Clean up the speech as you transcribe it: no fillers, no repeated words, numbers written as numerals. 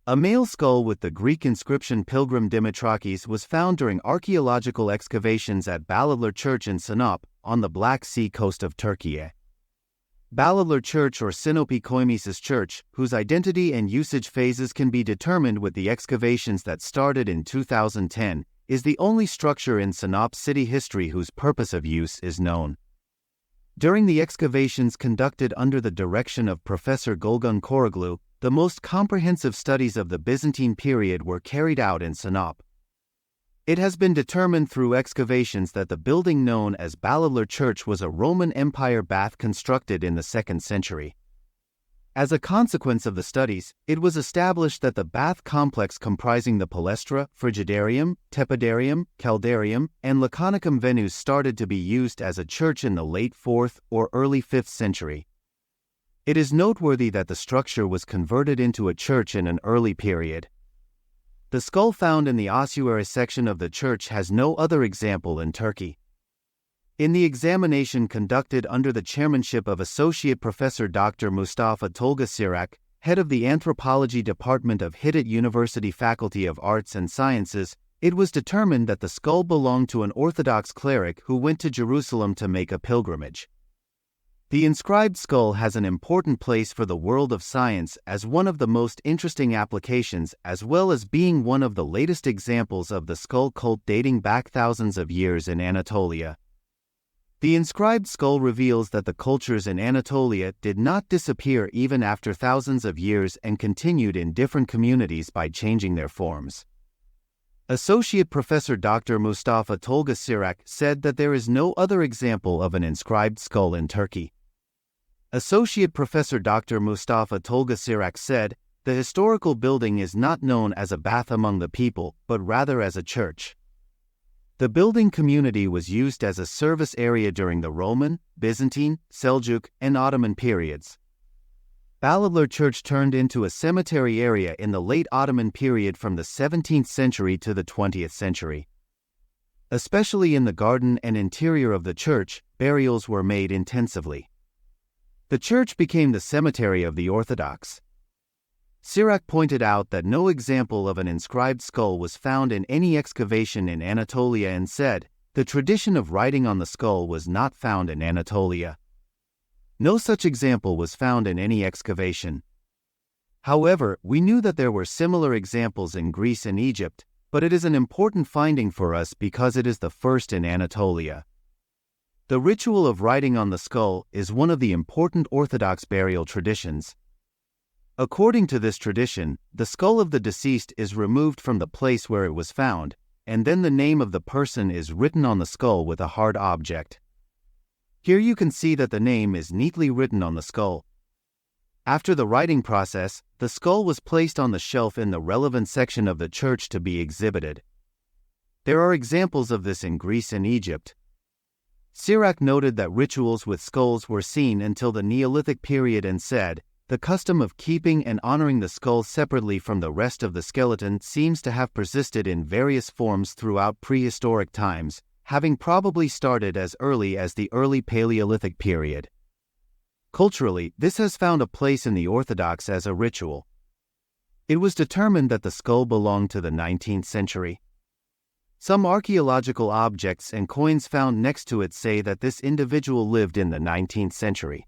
A male skull with the Greek inscription Pilgrim Dimitrakis was found during archaeological excavations at Balatlar Church in Sinop, on the Black Sea coast of Türkiye. Balatlar Church or Sinop Church, whose identity and usage phases can be determined with the excavations that started in 2010, is the only structure in Sinop city history whose purpose of use is known. During the excavations conducted under the direction of Professor Golgun Koroglu, the most comprehensive studies of the Byzantine period were carried out in Sinop. It has been determined through excavations that the building known as Balatlar Church was a Roman Empire bath constructed in the 2nd century. As a consequence of the studies, it was established that the bath complex comprising the Palestra, Frigidarium, Tepidarium, Caldarium, and Laconicum venues started to be used as a church in the late 4th or early 5th century. It is noteworthy that the structure was converted into a church in an early period. The skull found in the ossuary section of the church has no other example in Turkey. In the examination conducted under the chairmanship of Associate Professor Dr. Mustafa Tolga Sirak, head of the Anthropology Department of Hitit University Faculty of Arts and Sciences, it was determined that the skull belonged to an Orthodox cleric who went to Jerusalem to make a pilgrimage. The inscribed skull has an important place for the world of science as one of the most interesting applications, as well as being one of the latest examples of the skull cult dating back thousands of years in Anatolia. The inscribed skull reveals that the cultures in Anatolia did not disappear even after thousands of years and continued in different communities by changing their forms. Associate Professor Dr. Mustafa Tolga Sirak said that there is no other example of an inscribed skull in Turkey. Associate Professor Dr. Mustafa Tolga Sirak said, "The historical building is not known as a bath among the people, but rather as a church. The building community was used as a service area during the Roman, Byzantine, Seljuk, and Ottoman periods. Balatlar Church turned into a cemetery area in the late Ottoman period from the 17th century to the 20th century. Especially in the garden and interior of the church, burials were made intensively. The church became the cemetery of the Orthodox." Sirak pointed out that no example of an inscribed skull was found in any excavation in Anatolia and said, "The tradition of writing on the skull was not found in Anatolia. No such example was found in any excavation. However, we knew that there were similar examples in Greece and Egypt, but it is an important finding for us because it is the first in Anatolia." The ritual of writing on the skull is one of the important Orthodox burial traditions. According to this tradition, the skull of the deceased is removed from the place where it was found, and then the name of the person is written on the skull with a hard object. Here you can see that the name is neatly written on the skull. After the writing process, the skull was placed on the shelf in the relevant section of the church to be exhibited. There are examples of this in Greece and Egypt. Sirak noted that rituals with skulls were seen until the Neolithic period and said, "The custom of keeping and honoring the skull separately from the rest of the skeleton seems to have persisted in various forms throughout prehistoric times, having probably started as early as the early Paleolithic period. Culturally, this has found a place in the Orthodox as a ritual. It was determined that the skull belonged to the 19th century. Some archaeological objects and coins found next to it say that this individual lived in the 19th century.